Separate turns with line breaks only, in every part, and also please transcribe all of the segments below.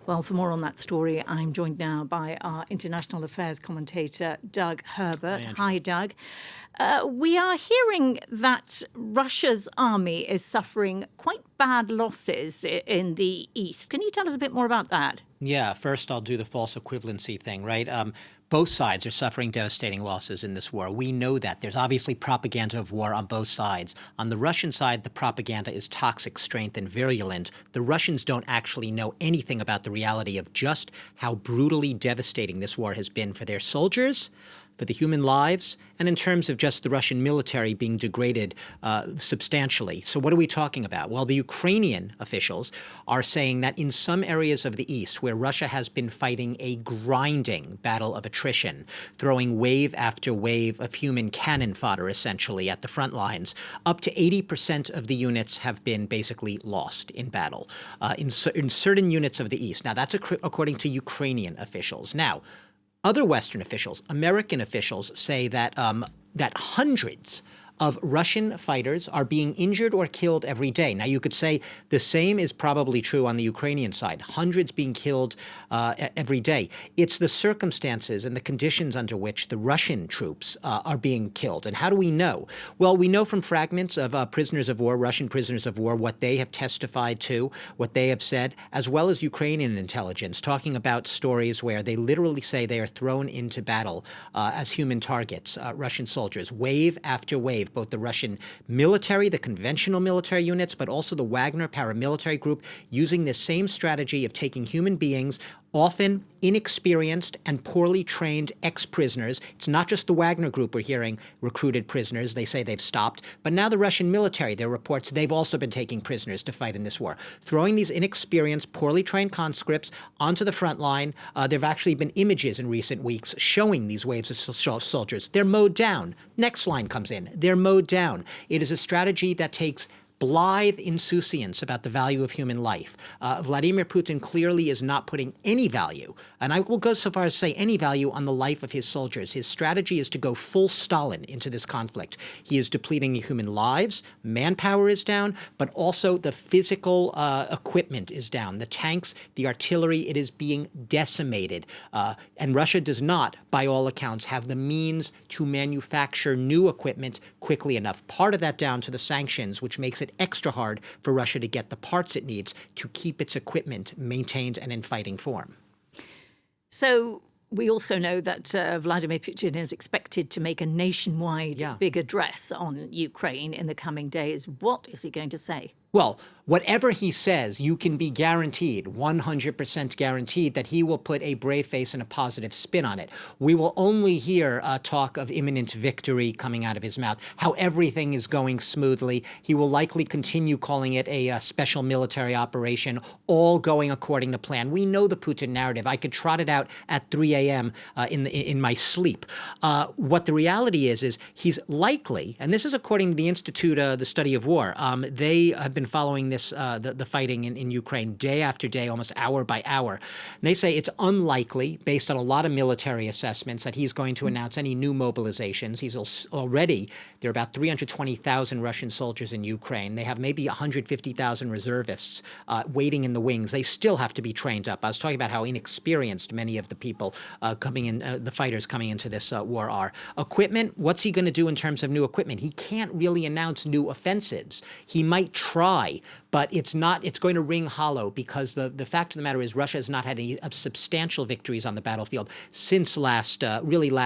Well, for more on that story, I'm joined now by our international affairs commentator, Doug Herbert. Hi, Doug. We are hearing that Russia's army is suffering quite bad losses in the east. Can you tell us a bit more about that?
Yeah, first I'll do the false equivalency thing, right? Both sides are suffering devastating losses in this war. We know that. There's obviously propaganda of war on both sides. On the Russian side, the propaganda is toxic, strength, and virulent. The Russians don't actually know anything about the reality of just how brutally devastating this war has been for their soldiers, for the human lives, and in terms of just the Russian military being degraded substantially. So what are we talking about? Well, the Ukrainian officials are saying that in some areas of the east where Russia has been fighting a grinding battle of attrition, throwing wave after wave of human cannon fodder essentially at the front lines, up to 80% of the units have been basically lost in battle in certain units of the east. Now, that's according to Ukrainian officials. Now, other Western officials, American officials, say that that hundreds of Russian fighters are being injured or killed every day. Now, you could say the same is probably true on the Ukrainian side, hundreds being killed every day. It's the circumstances and the conditions under which the Russian troops are being killed. And how do we know? Well, we know from fragments of prisoners of war, Russian prisoners of war, what they have testified to, what they have said, as well as Ukrainian intelligence, talking about stories where they literally say they are thrown into battle as human targets, Russian soldiers, wave after wave. Both the Russian military, the conventional military units, but also the Wagner paramilitary group, using this same strategy of taking human beings, often inexperienced and poorly trained ex-prisoners. It's not just the Wagner group we're hearing recruited prisoners. They say they've stopped. But now the Russian military, there are reports they've also been taking prisoners to fight in this war, throwing these inexperienced, poorly trained conscripts onto the front line. There have actually been images in recent weeks showing these waves of soldiers. They're mowed down. Next line comes in. They're mowed down. It is a strategy that takes blithe insouciance about the value of human life. Vladimir Putin clearly is not putting any value, and I will go so far as to say any value, on the life of his soldiers. His strategy is to go full Stalin into this conflict. He is depleting human lives, manpower is down, but also the physical equipment is down. The tanks, the artillery, it is being decimated. And Russia does not, by all accounts, have the means to manufacture new equipment quickly enough. Part of that down to the sanctions, which makes it extra hard for Russia to get the parts it needs to keep its equipment maintained and in fighting form.
So we also know that Vladimir Putin is expected to make a nationwide big address on Ukraine in the coming days. What is he going to say?
Well, whatever he says, you can be guaranteed, 100% guaranteed, that he will put a brave face and a positive spin on it. We will only hear talk of imminent victory coming out of his mouth, how everything is going smoothly. He will likely continue calling it a special military operation, all going according to plan. We know the Putin narrative. I could trot it out at 3 a.m. in my sleep. What the reality is he's likely, and this is according to the Institute, the Study of War, they have been following this, the fighting in Ukraine day after day, almost hour by hour. And they say it's unlikely, based on a lot of military assessments, that he's going to announce any new mobilizations. He's already, there are about 320,000 Russian soldiers in Ukraine. They have maybe 150,000 reservists waiting in the wings. They still have to be trained up. I was talking about how inexperienced many of the people coming in, the fighters coming into this war are. Equipment, what's he going to do in terms of new equipment? He can't really announce new offensives. He might try, but it's going to ring hollow, because the fact of the matter is Russia has not had any substantial victories on the battlefield since last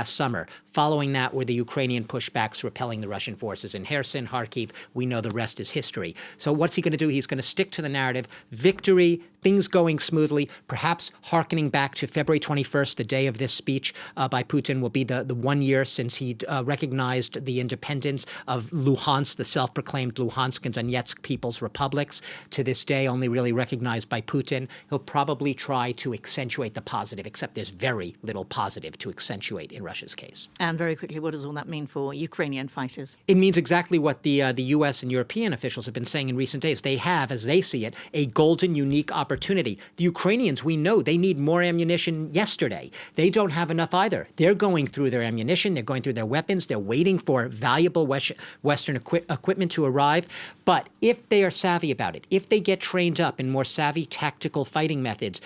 summer. Following that were the Ukrainian pushbacks repelling the Russian forces in Kherson, Kharkiv. We know the rest is history. So what's he going to do? He's going to stick to the narrative. Victory, things going smoothly, perhaps hearkening back to February 21st, the day of this speech by Putin, will be the 1 year since he recognized the independence of Luhansk, the self-proclaimed Luhansk and Donetsk People's Republics, to this day only really recognized by Putin. He'll probably try to accentuate the positive, except there's very little positive to accentuate in Russia's case.
And very quickly, what does all that mean for Ukrainian fighters?
It means exactly what the U.S. and European officials have been saying in recent days. They have, as they see it, a golden, unique opportunity opportunity. The Ukrainians, we know they need more ammunition yesterday. They don't have enough either. They're going through their ammunition. They're going through their weapons. They're waiting for valuable Western equipment to arrive. But if they are savvy about it, if they get trained up in more savvy tactical fighting methods,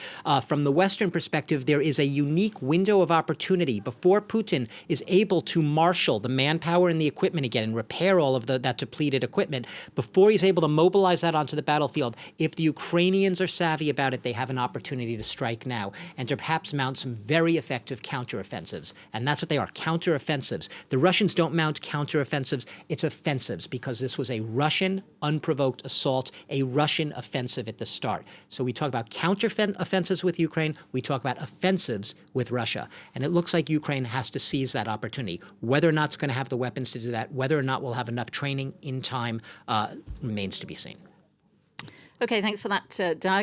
from the Western perspective, there is a unique window of opportunity before Putin is able to marshal the manpower and the equipment again and repair all of that depleted equipment. Before he's able to mobilize that onto the battlefield, if the Ukrainians are savvy about it, they have an opportunity to strike now and to perhaps mount some very effective counteroffensives. And that's what they are, counteroffensives. The Russians don't mount counteroffensives, it's offensives, because this was a Russian unprovoked assault, a Russian offensive at the start. So we talk about counteroffensives with Ukraine, we talk about offensives with Russia. And it looks like Ukraine has to seize that opportunity. Whether or not it's going to have the weapons to do that, whether or not we'll have enough training in time, remains to be seen.
Okay, thanks for that, Doug.